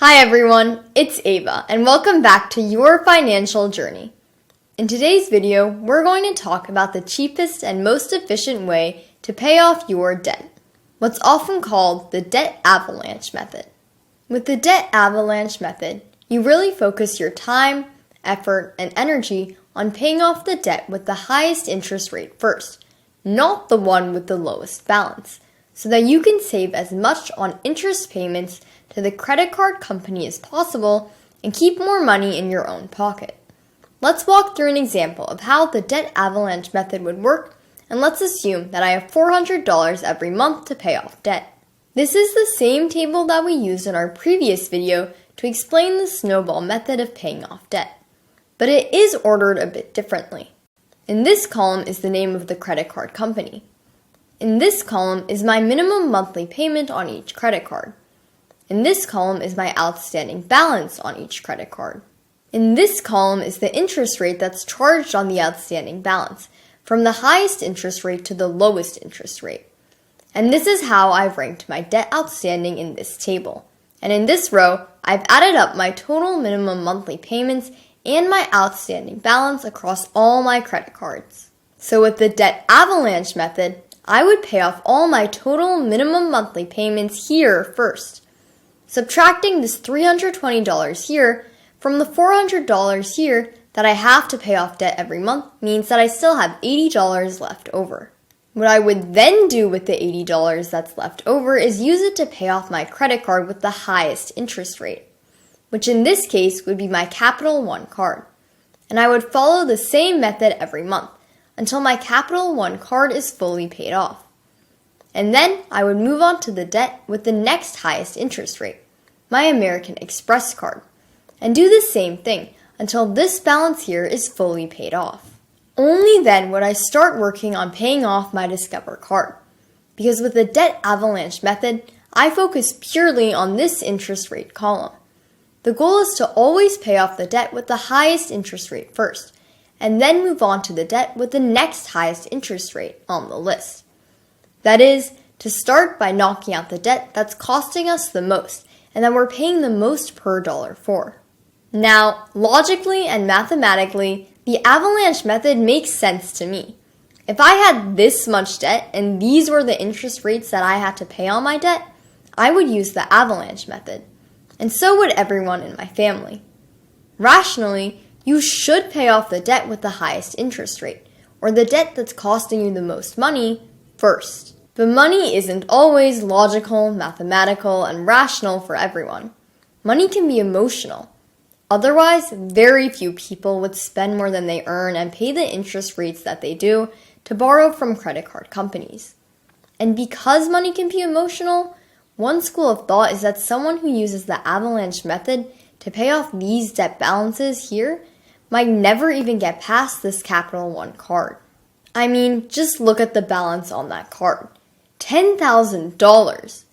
Hi everyone, it's Ava, and welcome back to your financial journey. In today's video, we're going to talk about the cheapest and most efficient way to pay off your debt, what's often called the debt avalanche method. With the debt avalanche method, you really focus your time, effort, and energy on paying off the debt with the highest interest rate first, not the one with the lowest balance, so that you can save as much on interest payments to the credit card company as possible and keep more money in your own pocket. Let's walk through an example of how the debt avalanche method would work, and let's assume that I have $400 every month to pay off debt. This is the same table that we used in our previous video to explain the snowball method of paying off debt, but it is ordered a bit differently. In this column is the name of the credit card company. In this column is my minimum monthly payment on each credit card. In this column is my outstanding balance on each credit card. In this column is the interest rate that's charged on the outstanding balance, from the highest interest rate to the lowest interest rate. And this is how I've ranked my debt outstanding in this table. And in this row, I've added up my total minimum monthly payments and my outstanding balance across all my credit cards. So with the debt avalanche method, I would pay off all my total minimum monthly payments here first. Subtracting this $320 here from the $400 here that I have to pay off debt every month means that I still have $80 left over. What I would then do with the $80 that's left over is use it to pay off my credit card with the highest interest rate, which in this case would be my Capital One card. And I would follow the same method every month until my Capital One card is fully paid off. And then I would move on to the debt with the next highest interest rate, my American Express card, and do the same thing until this balance here is fully paid off. Only then would I start working on paying off my Discover card, because with the debt avalanche method, I focus purely on this interest rate column. The goal is to always pay off the debt with the highest interest rate first, and then move on to the debt with the next highest interest rate on the list. That is, to start by knocking out the debt that's costing us the most and that we're paying the most per dollar for. Now, logically and mathematically, the avalanche method makes sense to me. If I had this much debt and these were the interest rates that I had to pay on my debt, I would use the avalanche method, and so would everyone in my family. Rationally, you should pay off the debt with the highest interest rate, or the debt that's costing you the most money, first. But money isn't always logical, mathematical, and rational for everyone. Money can be emotional. Otherwise, very few people would spend more than they earn and pay the interest rates that they do to borrow from credit card companies. And because money can be emotional, one school of thought is that someone who uses the avalanche method to pay off these debt balances here might never even get past this Capital One card. I mean, just look at the balance on that card. $10,000.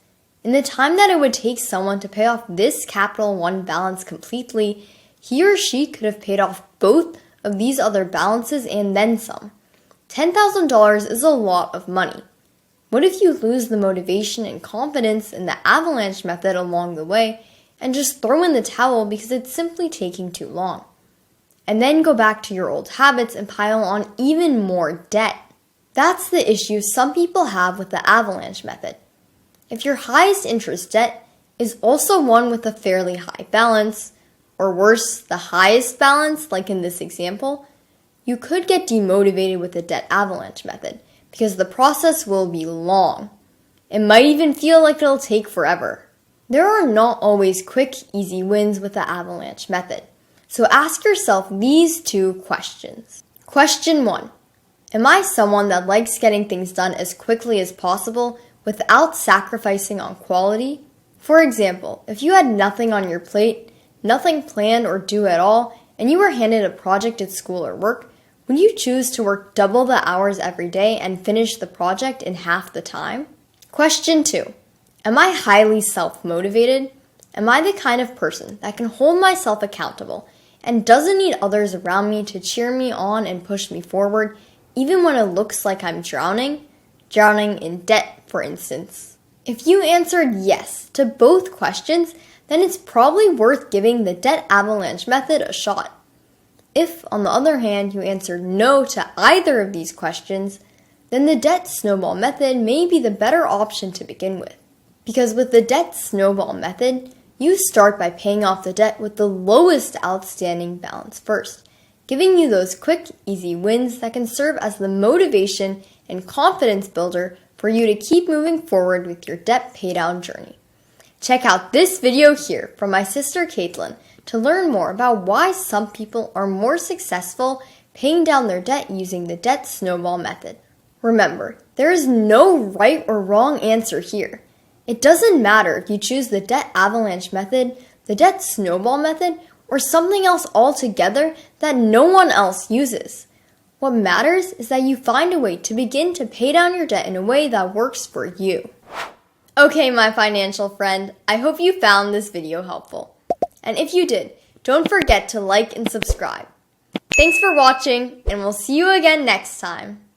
In the time that it would take someone to pay off this Capital One balance completely, he or she could have paid off both of these other balances and then some. $10,000 is a lot of money. What if you lose the motivation and confidence in the avalanche method along the way and just throw in the towel because it's simply taking too long? And then go back to your old habits and pile on even more debt. That's the issue some people have with the avalanche method. If your highest interest debt is also one with a fairly high balance, or worse, the highest balance, like in this example, you could get demotivated with the debt avalanche method because the process will be long. It might even feel like it'll take forever. There are not always quick, easy wins with the avalanche method. So ask yourself these two questions. Question 1. Am I someone that likes getting things done as quickly as possible without sacrificing on quality? For example, if you had nothing on your plate, nothing planned or due at all, and you were handed a project at school or work, would you choose to work double the hours every day and finish the project in half the time? Question 2. Am I highly self-motivated? Am I the kind of person that can hold myself accountable and doesn't need others around me to cheer me on and push me forward, even when it looks like I'm drowning in debt, for instance? If you answered yes to both questions, then it's probably worth giving the debt avalanche method a shot. If, on the other hand, you answered no to either of these questions, then the debt snowball method may be the better option to begin with. Because with the debt snowball method, you start by paying off the debt with the lowest outstanding balance first, giving you those quick, easy wins that can serve as the motivation and confidence builder for you to keep moving forward with your debt paydown journey. Check out this video here from my sister Caitlin to learn more about why some people are more successful paying down their debt using the debt snowball method. Remember, there is no right or wrong answer here. It doesn't matter if you choose the debt avalanche method, the debt snowball method, or something else altogether that no one else uses. What matters is that you find a way to begin to pay down your debt in a way that works for you. Okay, my financial friend, I hope you found this video helpful. And if you did, don't forget to like and subscribe. Thanks for watching, and we'll see you again next time.